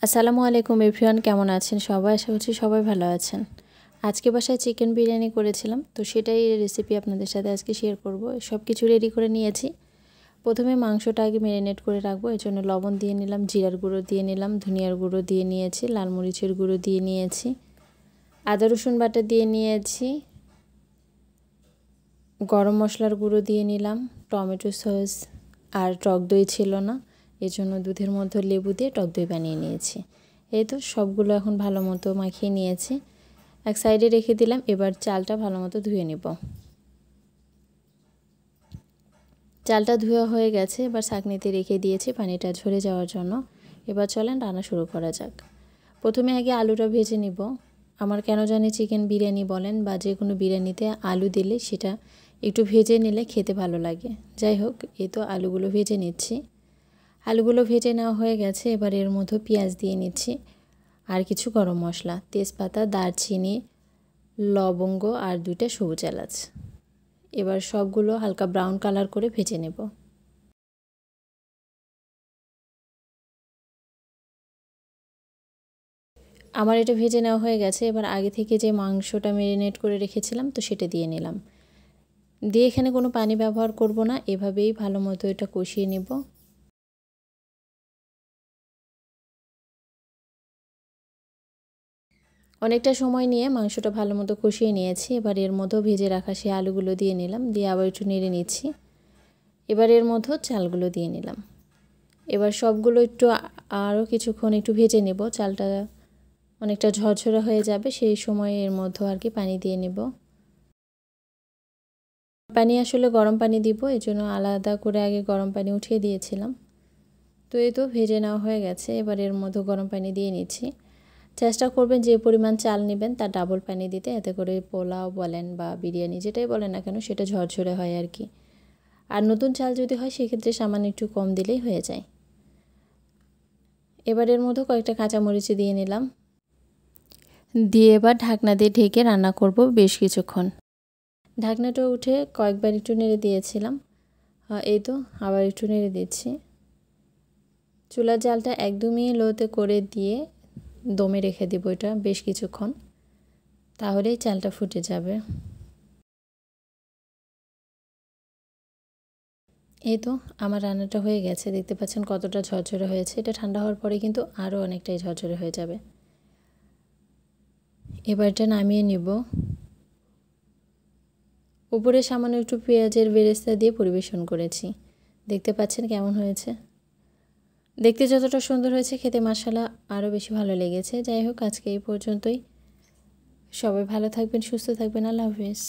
আসসালামু আলাইকুম এভরিওয়ান, কেমন আছেন সবাই? আশা করছি সবাই ভালো আছেন। আজকে বাসায় চিকেন বিরিয়ানি করেছিলাম, তো সেটাই রেসিপি আপনাদের সাথে আজকে শেয়ার করব। সব কিছু রেডি করে নিয়েছি। প্রথমে মাংসটা আগে ম্যারিনেট করে রাখবো, এর জন্য লবণ দিয়ে নিলাম, জিরার গুঁড়ো দিয়ে নিলাম, ধনিয়ার গুঁড়ো দিয়ে নিয়েছি, লাল মরিচের গুঁড়ো দিয়ে নিয়েছি, আদা রসুন বাটা দিয়ে নিয়েছি, গরম মশলার গুঁড়ো দিয়ে নিলাম, টমেটো সস আর টক দই ছিল না, এর জন্য দুধের মধ্যে লেবু দিয়ে টক দই বানিয়ে নিয়েছি। এই তো সবগুলো এখন ভালো মতো মাখিয়ে নিয়েছি, এক সাইডে রেখে দিলাম। এবার চালটা ভালো মতো ধুয়ে নেব। চালটা ধোয়া হয়ে গেছে, এবার ছাঁকনিতে রেখে দিয়েছি পানিটা ঝরে যাওয়ার জন্য। এবার চলেন রান্না শুরু করা যাক। প্রথমে আগে আলুটা ভেজে নিব। আমার কেন জানি চিকেন বিরিয়ানি বলেন বা যে কোনো বিরিয়ানিতে আলু দিলে সেটা একটু ভেজে নিলে খেতে ভালো লাগে। যাই হোক, এই তো আলুগুলো ভেজে নিচ্ছি। আলুগুলো ভেজে নেওয়া হয়ে গেছে। এবার এর মধ্যে পেঁয়াজ দিয়ে নিচ্ছি আর কিছু গরম মশলা, তেজপাতা, দারচিনি, লবঙ্গ আর 2টা সবুজ এলাচ। এবার সবগুলো হালকা ব্রাউন কালার করে ভেজে নেব। আমার এটা ভেজে নেওয়া হয়ে গেছে। এবার আগে থেকে যে মাংসটা ম্যারিনেট করে রেখেছিলাম তো সেটা দিয়ে নিলাম। দিয়ে এখানে কোনো পানি ব্যবহার করব না, এভাবেই ভালো মতো এটা কষিয়ে নেব। অনেকটা সময় নিয়ে মাংসটা ভালো মতো কষিয়ে নিয়েছি। এবার এর মধ্যে ভেজে রাখা সেই আলুগুলো দিয়ে নিলাম, দিয়ে আবার একটু নেড়ে নিচ্ছি। এবার এর মধ্যে চালগুলো দিয়ে নিলাম। এবার সবগুলো একটু আরও কিছুক্ষণ একটু ভেজে নেব। চালটা অনেকটা ঝরঝরে হয়ে যাবে, সেই সময় এর মধ্যে আর কি পানি দিয়ে নেব। পানি আসলে গরম পানি দিব, এই জন্য আলাদা করে আগে গরম পানি উঠিয়ে দিয়েছিলাম। তো এই তো ভেজে নেওয়া হয়ে গেছে। এবার এর মধ্যে গরম পানি দিয়ে নিচ্ছি। চেষ্টা করবেন যে পরিমাণ চাল নেবেন তার ডাবল পানি দিতে, এতে করে পোলাও বলেন বা বিরিয়ানি যেটাই বলেন না কেন সেটা ঝরঝরে হয় আর কি। আর নতুন চাল যদি হয় সেক্ষেত্রে সামান্য একটু কম দিলেই হয়ে যায়। এবার এর মধ্যে কয়েকটা কাঁচামরিচ দিয়ে নিলাম, দিয়ে এবার ঢাকনা দিয়ে ঢেকে রান্না করব বেশ কিছুক্ষণ। ঢাকনাটা উঠে কয়েকবার একটু নেড়ে দিয়েছিলাম। এই তো আবার একটু নেড়ে দিচ্ছি। চুলার জালটা একদমই লোতে করে দিয়ে দমে রেখে দেবো এটা বেশ কিছুক্ষণ, তাহলেই চালটা ফুটে যাবে। এই তো আমার রান্নাটা হয়ে গেছে, দেখতে পাচ্ছেন কতটা ঝরঝরে হয়েছে। এটা ঠান্ডা হওয়ার পরে কিন্তু আরও অনেকটাই ঝরঝরে হয়ে যাবে। এবার এটা নামিয়ে নিব। উপরে সামান্য একটু পেঁয়াজের বেরেস্তা দিয়ে পরিবেশন করেছি। দেখতে পাচ্ছেন কেমন হয়েছে। দেখতে যতটা সুন্দর হয়েছে খেতে মাশাআল্লাহ আরও বেশি ভালো লেগেছে। যাই হোক, আজকে এই পর্যন্তই। সবাই ভালো থাকবেন, সুস্থ থাকবেন। আল্লাহ হাফেজ।